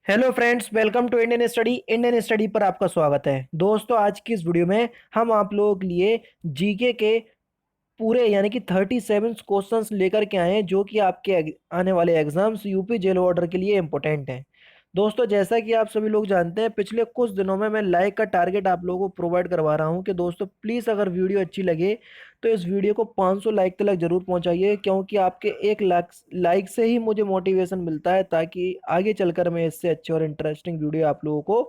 Hello friends, welcome to Indian study पर आपका स्वागत है। दोस्तों, आज की इस वीडियो में हम आप लोगों के लिए जीके के पूरे यानी कि 37 क्वेश्चंस लेकर के आए हैं जो कि आपके आने वाले एग्जाम्स यूपी जेल ऑर्डर के लिए इंपॉर्टेंट हैं। दोस्तों, जैसा कि आप सभी लोग जानते हैं, पिछले कुछ दिनों में मैं लाइक का टारगेट आप लोगों को प्रोवाइड करवा रहा हूं कि दोस्तों प्लीज़ अगर वीडियो अच्छी लगे तो इस वीडियो को 500 लाइक तक जरूर पहुंचाइए, क्योंकि आपके 1 लाख लाइक से ही मुझे मोटिवेशन मिलता है ताकि आगे चलकर मैं इससे अच्छे और इंटरेस्टिंग वीडियो आप लोगों को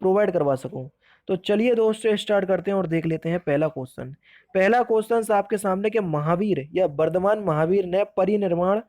प्रोवाइड करवा सकूं। तो चलिए दोस्तों, स्टार्ट करते हैं और देख लेते हैं पहला क्वेश्चन। पहला क्वेश्चन आपके सामने कि महावीर या वर्धमान महावीर ने परिनिर्वाण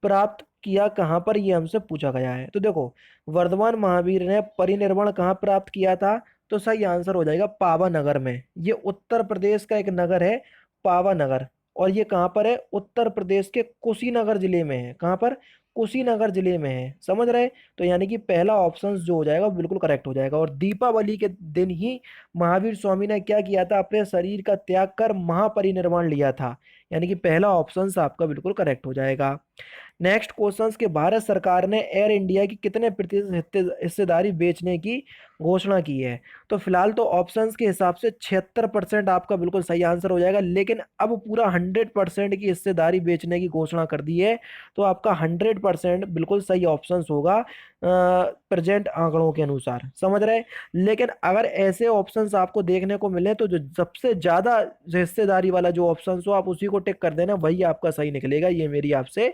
प्राप्त किया कहाँ पर, ये हमसे पूछा गया है। तो देखो, वर्धमान महावीर ने परिनिर्वाण कहाँ प्राप्त किया था, तो सही आंसर हो जाएगा पावानगर में। ये उत्तर प्रदेश का एक नगर है, पावानगर। और ये कहाँ पर है? उत्तर प्रदेश के कुशीनगर जिले में है। कहाँ पर? कुशीनगर जिले में है। समझ रहे? तो यानी कि पहला ऑप्शन जो हो जाएगा वो बिल्कुल करेक्ट हो जाएगा। और दीपावली के दिन ही महावीर स्वामी ने क्या किया था? अपने शरीर का त्याग कर महापरिनिर्वाण लिया था। यानी कि पहला ऑप्शन आपका बिल्कुल करेक्ट हो जाएगा। नेक्स्ट क्वेश्चन के भारत सरकार ने एयर इंडिया की कितने प्रतिशत हिस्सेदारी बेचने की घोषणा की है? तो फिलहाल तो ऑप्शंस के हिसाब से 76% आपका बिल्कुल सही आंसर हो जाएगा, लेकिन अब पूरा 100% की हिस्सेदारी बेचने की घोषणा कर दी है। तो आपका 100% बिल्कुल सही ऑप्शंस होगा प्रेजेंट आंकड़ों के अनुसार। समझ रहे? लेकिन अगर ऐसे ऑप्शंस आपको देखने को मिले तो जो सबसे ज्यादा हिस्सेदारी वाला जो ऑप्शन हो आप उसी को टिक कर देना, वही आपका सही निकलेगा। ये मेरी आपसे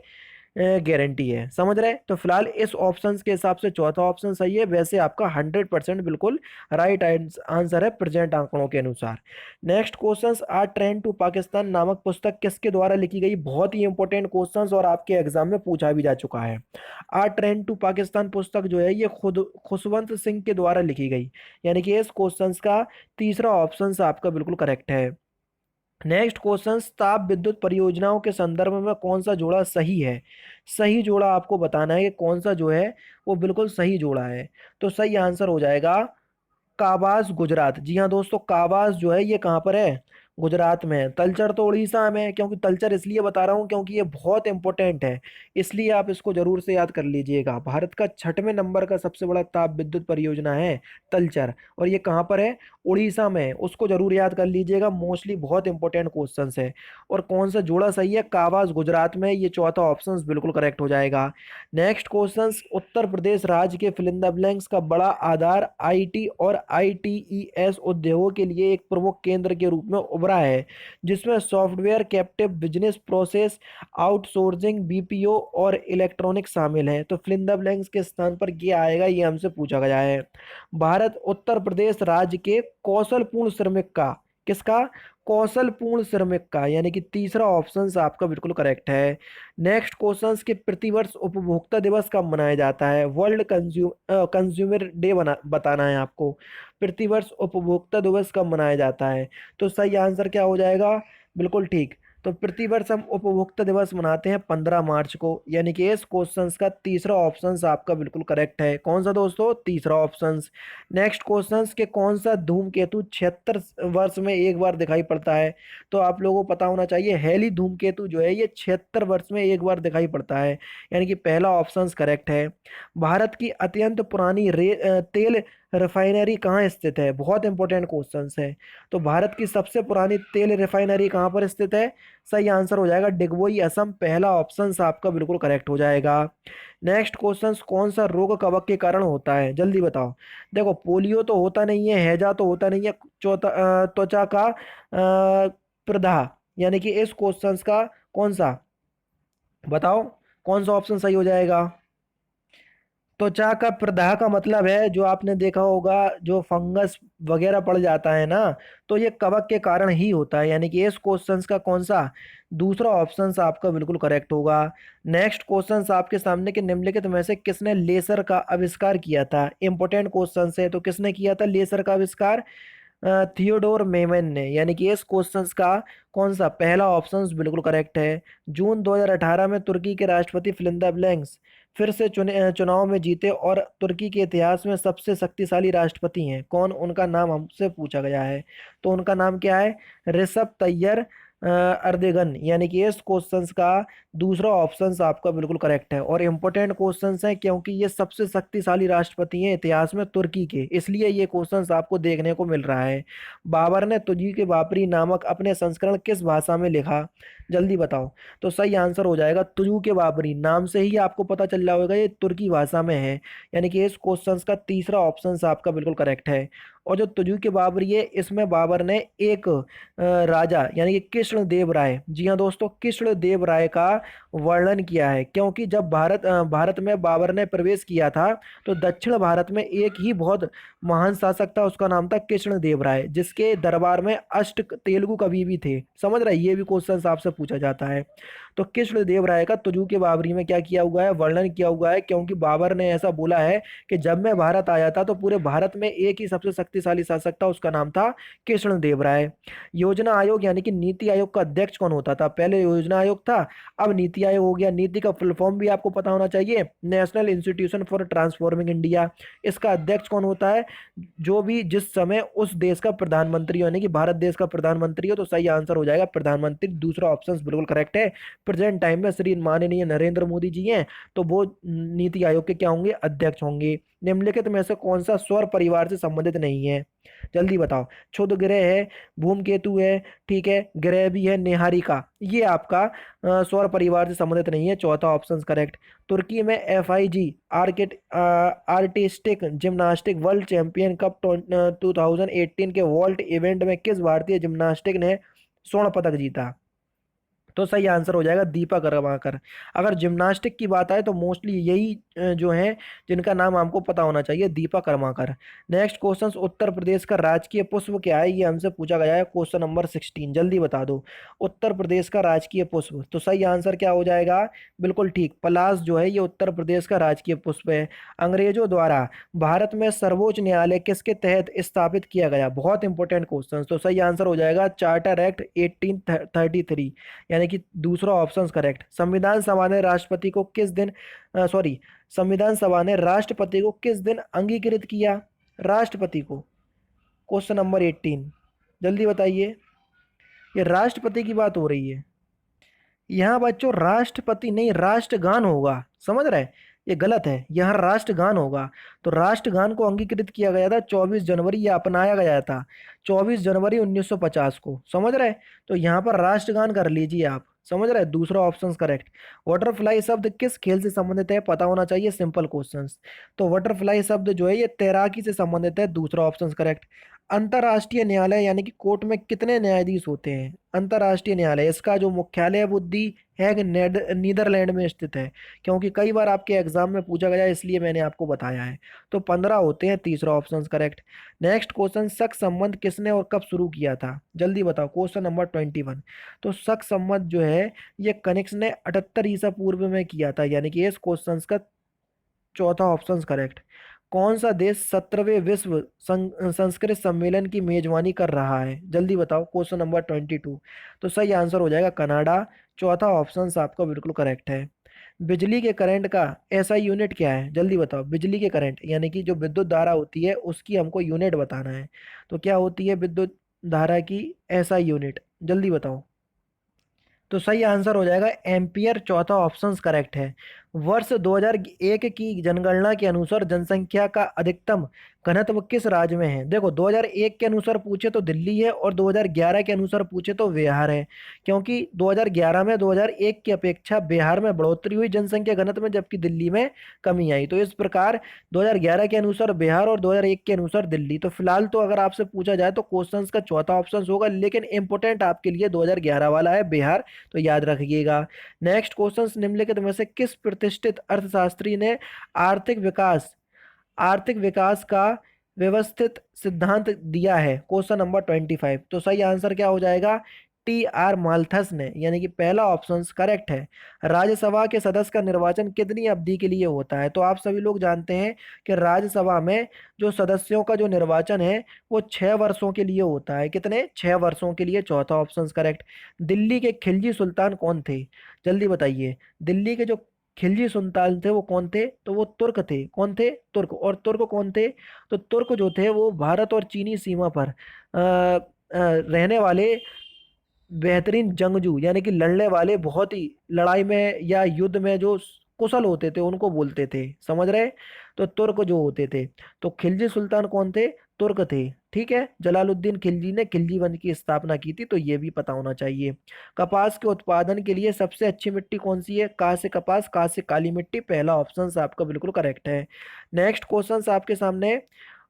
गारंटी है। समझ रहे? तो फिलहाल इस ऑप्शंस के हिसाब से चौथा ऑप्शन सही है। वैसे आपका 100% बिल्कुल राइट आंसर है प्रेजेंट आंकड़ों के अनुसार। Next questions, a train to Pakistan नामक पुस्तक किसके द्वारा लिखी गई? बहुत ही इंपॉर्टेंट क्वेश्चंस और आपके एग्जाम में पूछा भी जा चुका है। आ ट्रेन टू पाकिस्तान पुस्तक जो है ये खुद खुशवंत सिंह के द्वारा लिखी गई। यानी कि इस क्वेश्चंस का तीसरा ऑप्शन आपका बिल्कुल करेक्ट है। नेक्स्ट क्वेश्चन, ताप विद्युत परियोजनाओं के संदर्भ में कौन सा जोड़ा सही है? सही जोड़ा आपको बताना है कि कौन सा जो है वो बिल्कुल सही जोड़ा है। तो सही आंसर हो जाएगा काबास, गुजरात। जी हाँ दोस्तों, काबास जो है ये कहाँ पर है? गुजरात में है। तलचर तो उड़ीसा में है। क्योंकि तलचर इसलिए बता रहा हूँ क्योंकि ये बहुत इंपॉर्टेंट है, इसलिए आप इसको जरूर से याद कर लीजिएगा। भारत का 6वें नंबर का सबसे बड़ा ताप विद्युत परियोजना है तलचर, और ये कहाँ पर है? उड़ीसा में है। उसको जरूर याद कर लीजिएगा, मोस्टली बहुत इंपॉर्टेंट क्वेश्चन है। और कौन सा जोड़ा सही है? काबास, गुजरात में। ये चौथा ऑप्शन बिल्कुल करेक्ट हो जाएगा। नेक्स्ट क्वेश्चन, उत्तर प्रदेश राज्य के फिल इन द ब्लैंक्स का बड़ा आधार आईटी और आईटीईएस उद्योगों के लिए एक प्रमुख केंद्र के रूप में उभरा है, जिसमें software captive business process outsourcing BPO और इलेक्ट्रॉनिक शामिल है। तो फिल इन द ब्लैंक्स के स्थान पर ये आएगा, ये हमसे पूछा गया है। भारत उत्तर प्रदेश राज्य के कौशलपूर्ण श्रमिक का, किसका? कौशलपूर्ण श्रमिक का। यानी कि तीसरा ऑप्शन आपका बिल्कुल करेक्ट है। नेक्स्ट क्वेश्चन के प्रतिवर्ष उपभोक्ता दिवस कब मनाया जाता है? वर्ल्ड कंज्यूमर डे बना बताना है आपको। प्रतिवर्ष उपभोक्ता दिवस कब मनाया जाता है? तो सही आंसर क्या हो जाएगा? बिल्कुल ठीक। तो प्रतिवर्ष हम उपभोक्ता दिवस मनाते हैं 15 मार्च को। यानी कि इस क्वेश्चन का तीसरा ऑप्शन आपका बिल्कुल करेक्ट है। कौन सा दोस्तों? तीसरा ऑप्शन। नेक्स्ट क्वेश्चन के कौन सा धूमकेतु 76 वर्ष में एक बार दिखाई पड़ता है? तो आप लोगों को पता होना चाहिए, हेली धूमकेतु जो है ये 76 वर्ष में एक बार दिखाई पड़ता है। यानी कि पहला ऑप्शन करेक्ट है। भारत की अत्यंत पुरानी तेल रिफाइनरी कहाँ स्थित है? बहुत इंपॉर्टेंट क्वेश्चन है। तो भारत की सबसे पुरानी तेल रिफाइनरी कहाँ पर स्थित है? सही आंसर हो जाएगा डिगबोई, असम। पहला ऑप्शन आपका बिल्कुल करेक्ट हो जाएगा। नेक्स्ट क्वेश्चन, कौन सा रोग कवक के कारण होता है? जल्दी बताओ। देखो, पोलियो तो होता नहीं है, हैजा तो होता नहीं है, चौथा त्वचा का प्रदाह। यानी कि इस क्वेश्चंस का कौन सा, बताओ कौन सा ऑप्शन सही हो जाएगा? त्वचा का प्रदाह का मतलब है, जो आपने देखा होगा जो फंगस वगैरह पड़ जाता है ना, तो ये कवक के कारण ही होता है। यानी कि इस क्वेश्चंस का कौन सा, दूसरा ऑप्शन आपका बिल्कुल करेक्ट होगा। नेक्स्ट क्वेश्चंस आपके सामने के निम्नलिखित में से किसने लेजर का आविष्कार किया था? इंपॉर्टेंट क्वेश्चन है। तो किसने किया था लेजर का आविष्कार? थियोडोर मेमन ने। यानी कि इस क्वेश्चंस का कौन सा, पहला ऑप्शन बिल्कुल करेक्ट है। जून 2018 में तुर्की के राष्ट्रपति फिलिंदा ब्लैंक्स फिर से चुनाव में जीते और तुर्की के इतिहास में सबसे शक्तिशाली राष्ट्रपति हैं। कौन? उनका नाम हमसे पूछा गया है। तो उनका नाम क्या है? रिसेप तैयप अर्देगन, यानी कि इस क्वेश्चंस का दूसरा ऑप्शन आपका बिल्कुल करेक्ट है। और इम्पोर्टेंट क्वेश्चंस हैं क्योंकि ये सबसे शक्तिशाली राष्ट्रपति हैं इतिहास में तुर्की के, इसलिए ये क्वेश्चंस आपको देखने को मिल रहा है। बाबर ने तुझी के बाबरी नामक अपने संस्करण किस भाषा में लिखा? जल्दी बताओ। तो सही आंसर हो जाएगा तुजू के बाबरी, नाम से ही आपको पता चल रहा होगा ये तुर्की भाषा में है, यानी कि इस क्वेश्चंस का तीसरा ऑप्शन आपका बिल्कुल करेक्ट है। और जो तुजू के बाबरी है इसमें बाबर ने एक राजा यानी कि कृष्ण देव राय, जी हाँ दोस्तों, कृष्ण देव राय का वर्णन किया है, क्योंकि जब भारत में बाबर ने प्रवेश किया था तो दक्षिण भारत में एक ही बहुत महान शासक था, उसका नाम था कृष्ण देव राय, जिसके दरबार में अष्ट तेलुगु कवि भी थे। समझ रहे हैं? ये भी क्वेश्चन आपसे पूछा जाता है। तो कृष्ण देव राय का तुजू के बाबरी में क्या किया हुआ है? वर्णन किया हुआ है, क्योंकि बाबर ने ऐसा बोला है कि जब मैं भारत आया था तो पूरे भारत में एक ही सबसे शक्तिशाली शासक था, उसका नाम था कृष्ण देव राय। योजना आयोग यानी कि नीति आयोग का अध्यक्ष कौन होता था? पहले योजना आयोग था, अब नीति आयोग हो गया। नीति का फुल फॉर्म भी आपको पता होना चाहिए, national institution for transforming India. इसका अध्यक्ष कौन होता है? जो भी जिस समय उस देश का प्रधानमंत्री यानी कि भारत देश का प्रधानमंत्री हो, तो सही आंसर हो जाएगा प्रधानमंत्री। दूसरा ऑप्शन बिल्कुल करेक्ट है। प्रेजेंट टाइम में श्री माननीय नरेंद्र मोदी जी हैं, तो वो नीति आयोग के क्या होंगे? अध्यक्ष होंगे। निम्नलिखित में से कौन सा सौर परिवार से संबंधित नहीं है? जल्दी बताओ। क्षुध ग्रह है, धूमकेतु है, ठीक है, ग्रह भी है, निहारिका, ये आपका सौर परिवार से संबंधित नहीं है। चौथा ऑप्शन करेक्ट। तुर्की में FIG artistic gymnastic world champion cup 2018 के वॉल्ट इवेंट में किस भारतीय जिम्नास्टिक ने स्वर्ण पदक जीता? तो सही आंसर हो जाएगा दीपा करवाकर। अगर जिम्नास्टिक की बात आए तो मोस्टली यही जो है जिनका नाम हमको पता होना चाहिए, दीपा कर्माकर। नेक्स्ट क्वेश्चन, उत्तर प्रदेश का राजकीय पुष्प क्या है? ये हमसे पूछा गया है, क्वेश्चन नंबर 16, जल्दी बता दो। उत्तर प्रदेश का राजकीय पुष्प, तो सही आंसर क्या हो जाएगा? बिल्कुल ठीक, पलाश जो है ये उत्तर प्रदेश का राजकीय पुष्प है। अंग्रेजों द्वारा भारत में सर्वोच्च न्यायालय किसके तहत स्थापित किया गया? बहुत इंपॉर्टेंट क्वेश्चन, तो सही आंसर हो जाएगा चार्टर एक्ट 1833, यानी कि दूसरा ऑप्शन करेक्ट। संविधान सभा ने राष्ट्रपति को किस दिन सॉरी संविधान सभा ने राष्ट्रपति को किस दिन अंगीकृत किया? राष्ट्रपति को, क्वेश्चन नंबर 18, जल्दी बताइए। ये राष्ट्रपति की बात हो रही है यहाँ बच्चों, राष्ट्रपति नहीं, राष्ट्रगान होगा, समझ रहे हैं? ये गलत है, यहाँ राष्ट्रगान होगा। तो राष्ट्रगान को अंगीकृत किया गया था 24 जनवरी, ये अपनाया गया था 24 जनवरी 1950 को, समझ रहे हैं? तो यहाँ पर राष्ट्रगान कर लीजिए आप, समझ रहे हैं? दूसरा ऑप्शन करेक्ट। बटरफ्लाई शब्द किस खेल से संबंधित है? पता होना चाहिए, सिंपल क्वेश्चन। तो बटरफ्लाई शब्द जो है ये तैराकी से संबंधित है, दूसरा ऑप्शन करेक्ट। अंतर्राष्ट्रीय न्यायालय यानी कि कोर्ट में कितने न्यायाधीश होते हैं? अंतर्राष्ट्रीय न्यायालय, इसका जो मुख्यालय है वो दी हैग नीदरलैंड में स्थित है, क्योंकि कई बार आपके एग्जाम में पूछा गया है, इसलिए मैंने आपको बताया है। तो 15 होते हैं, तीसरा ऑप्शन करेक्ट। नेक्स्ट क्वेश्चन, शक संबंध किसने और कब शुरू किया था? जल्दी बताओ, क्वेश्चन नंबर 21। तो शक संबंध जो है ये कनिष्क ने 78 ईसा पूर्व में किया था, यानी कि इस क्वेश्चन का चौथा ऑप्शन करेक्ट। कौन सा देश 17वें विश्व संस्कृत सम्मेलन की मेजबानी कर रहा है? जल्दी बताओ, क्वेश्चन नंबर 22। तो सही आंसर हो जाएगा कनाडा। चौथा ऑप्शन आपका बिल्कुल करेक्ट है। बिजली के करंट का ऐसा यूनिट क्या है? जल्दी बताओ। बिजली के करंट यानी कि जो विद्युत धारा होती है उसकी हमको यूनिट बताना है, तो क्या होती है विद्युत धारा की ऐसा यूनिट? जल्दी बताओ। तो सही आंसर हो जाएगा एम्पियर, चौथा ऑप्शन करेक्ट है। वर्ष 2001 की जनगणना के अनुसार जनसंख्या का अधिकतम घनत्व किस राज्य में है? देखो, 2001 के अनुसार पूछे तो दिल्ली है, और 2011 के अनुसार पूछे तो बिहार है, क्योंकि 2011 में 2001 की अपेक्षा बिहार में बढ़ोतरी हुई जनसंख्या घनत्व में, जबकि दिल्ली में कमी आई। तो इस प्रकार 2011 के अनुसार बिहार और 2001 के अनुसार दिल्ली। तो फिलहाल तो अगर आपसे पूछा जाए तो क्वेश्चंस का चौथा ऑप्शन होगा, लेकिन इंपोर्टेंट आपके लिए 2011 वाला है, बिहार, तो याद रखिएगा। नेक्स्ट क्वेश्चन, निम्नलिखित में से किस प्रतिष्ठित अर्थशास्त्री ने आर्थिक विकास आर्थिक विकास का व्यवस्थित सिद्धांत दिया है? Question number 25। तो सही आंसर क्या हो जाएगा? TR माल्थस ने, यानी कि पहला ऑप्शन करेक्ट है। राज्यसभा के सदस्य का निर्वाचन कितनी अवधि के लिए होता है? तो आप सभी लोग जानते हैं कि राज्यसभा में जो सदस्यों का जो निर्वाचन है वो 6 वर्षों के लिए होता है। कितने? 6 वर्षों के लिए, चौथा ऑप्शन करेक्ट। दिल्ली के खिलजी सुल्तान कौन थे? जल्दी बताइए। दिल्ली के जो खिलजी सुल्तान थे वो कौन थे? तो वो तुर्क थे। कौन थे? तुर्क। और तुर्क कौन थे? तो तुर्क जो थे वो भारत और चीनी सीमा पर रहने वाले बेहतरीन जंगजू यानी कि लड़ने वाले, बहुत ही लड़ाई में या युद्ध में जो कुशल होते थे उनको बोलते थे, समझ रहे। तो तुर्क जो होते थे, तो खिलजी सुल्तान कौन थे? तुर्क थे। ठीक है, जलालुद्दीन खिलजी ने खिलजी वंश की स्थापना की थी, तो ये भी पता होना चाहिए। कपास के उत्पादन के लिए सबसे अच्छी मिट्टी कौन सी है? का से कपास, का से काली मिट्टी, पहला ऑप्शन आपका बिल्कुल करेक्ट है। नेक्स्ट क्वेश्चन आपके सामने,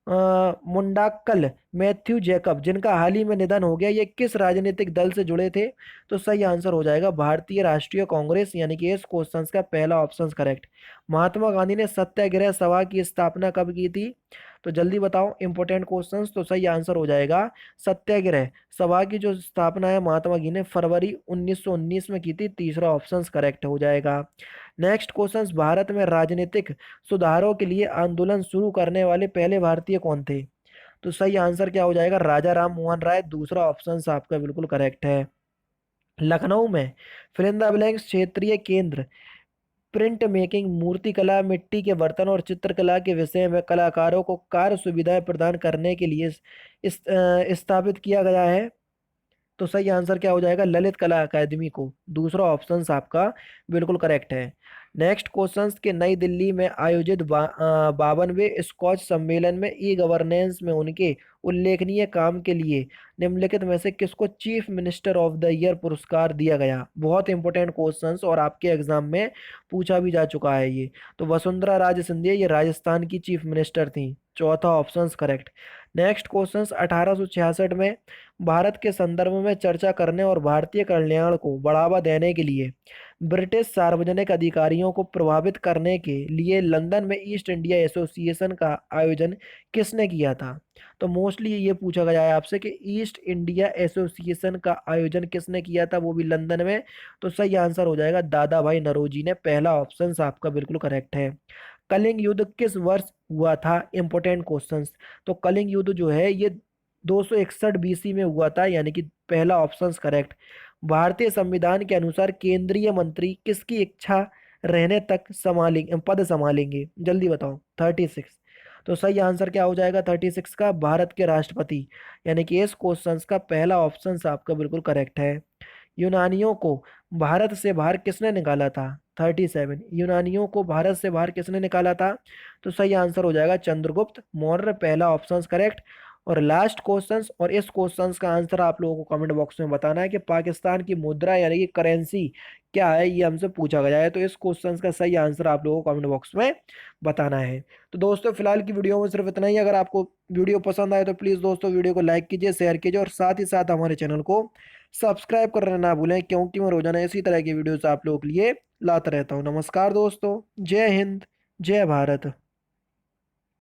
मुंडाक्कल मैथ्यू जैकब, जिनका हाल ही में निधन हो गया, ये किस राजनीतिक दल से जुड़े थे? तो सही आंसर हो जाएगा भारतीय राष्ट्रीय कांग्रेस, यानी कि इस क्वेश्चन का पहला ऑप्शन करेक्ट। महात्मा गांधी ने सत्याग्रह सभा की स्थापना कब की थी? तो जल्दी बताओ, इंपॉर्टेंट क्वेश्चंस। तो सही आंसर हो जाएगा सत्याग्रह सभा की जो स्थापना है महात्मा गांधी ने फरवरी 1919 में की थी, तीसरा ऑप्शन करेक्ट हो जाएगा। नेक्स्ट क्वेश्चंस, भारत में राजनीतिक सुधारों के लिए आंदोलन शुरू करने वाले पहले भारतीय कौन थे? तो सही आंसर क्या हो जाएगा? राजा राम मोहन राय, दूसरा ऑप्शन आपका बिल्कुल करेक्ट है। लखनऊ में फिल इन द ब्लैंक्स क्षेत्रीय केंद्र प्रिंट मेकिंग, मूर्तिकला, मिट्टी के बर्तन और चित्रकला के विषय में कलाकारों को कार्य सुविधाएं प्रदान करने के लिए स्थापित किया गया है। तो सही आंसर क्या हो जाएगा? ललित कला अकादमी को, दूसरा ऑप्शन आपका बिल्कुल करेक्ट है। नेक्स्ट क्वेश्चन के, नई दिल्ली में आयोजित 52वें स्कॉच सम्मेलन में ई गवर्नेंस में उनके उल्लेखनीय काम के लिए निम्नलिखित में से किसको chief minister of the year पुरस्कार दिया गया? बहुत इंपॉर्टेंट क्वेश्चंस और आपके एग्जाम में पूछा भी जा चुका है ये। तो वसुंधरा राजे सिंधिया, ये राजस्थान की चीफ मिनिस्टर थी, चौथा ऑप्शन करेक्ट। नेक्स्ट क्वेश्चंस, 1866 में भारत के संदर्भ में चर्चा करने और भारतीय कल्याण को बढ़ावा देने के लिए ब्रिटिश सार्वजनिक अधिकारियों को प्रभावित करने के लिए लंदन में ईस्ट इंडिया एसोसिएशन का आयोजन किसने किया था? तो मोस्टली ये पूछा गया है आपसे कि ईस्ट इंडिया एसोसिएशन का आयोजन किसने किया था, वो भी लंदन में। तो सही आंसर हो जाएगा दादा भाई नौरोजी ने, पहला ऑप्शन आपका बिल्कुल करेक्ट है। कलिंग युद्ध किस वर्ष हुआ था? Important questions. तो कलिंग युद्ध जो है ये 261 बीसी में हुआ था, यानी कि पहला ऑप्शन करेक्ट। भारतीय संविधान के अनुसार केंद्रीय मंत्री किसकी इच्छा रहने तक संभालेंगे, पद संभालेंगे? जल्दी बताओ। 36। तो सही आंसर क्या हो जाएगा 36 का? भारत के राष्ट्रपति, यानी कि इस क्वेश्चन का पहला ऑप्शन आपका बिल्कुल करेक्ट है। यूनानियों को भारत से बाहर किसने निकाला था? 37। यूनानियों को भारत से बाहर किसने निकाला था? तो सही आंसर हो जाएगा चंद्रगुप्त मौर्य, पहला ऑप्शन करेक्ट। और लास्ट क्वेश्चंस, और इस क्वेश्चंस का आंसर आप लोगों को कमेंट बॉक्स में बताना है कि पाकिस्तान की मुद्रा यानी कि करेंसी क्या है, ये हमसे पूछा गया है। तो इस क्वेश्चंस का सही आंसर आप लोगों को कमेंट बॉक्स में बताना है। तो दोस्तों फिलहाल की वीडियो में सिर्फ इतना ही। अगर आपको वीडियो पसंद आए तो प्लीज़ दोस्तों वीडियो को लाइक कीजिए, शेयर कीजिए और साथ ही साथ हमारे चैनल को सब्सक्राइब करना ना भूलें, क्योंकि मैं रोजाना इसी तरह की वीडियोस आप लोगों के लिए लाता रहता हूँ। नमस्कार दोस्तों, जय हिंद, जय भारत।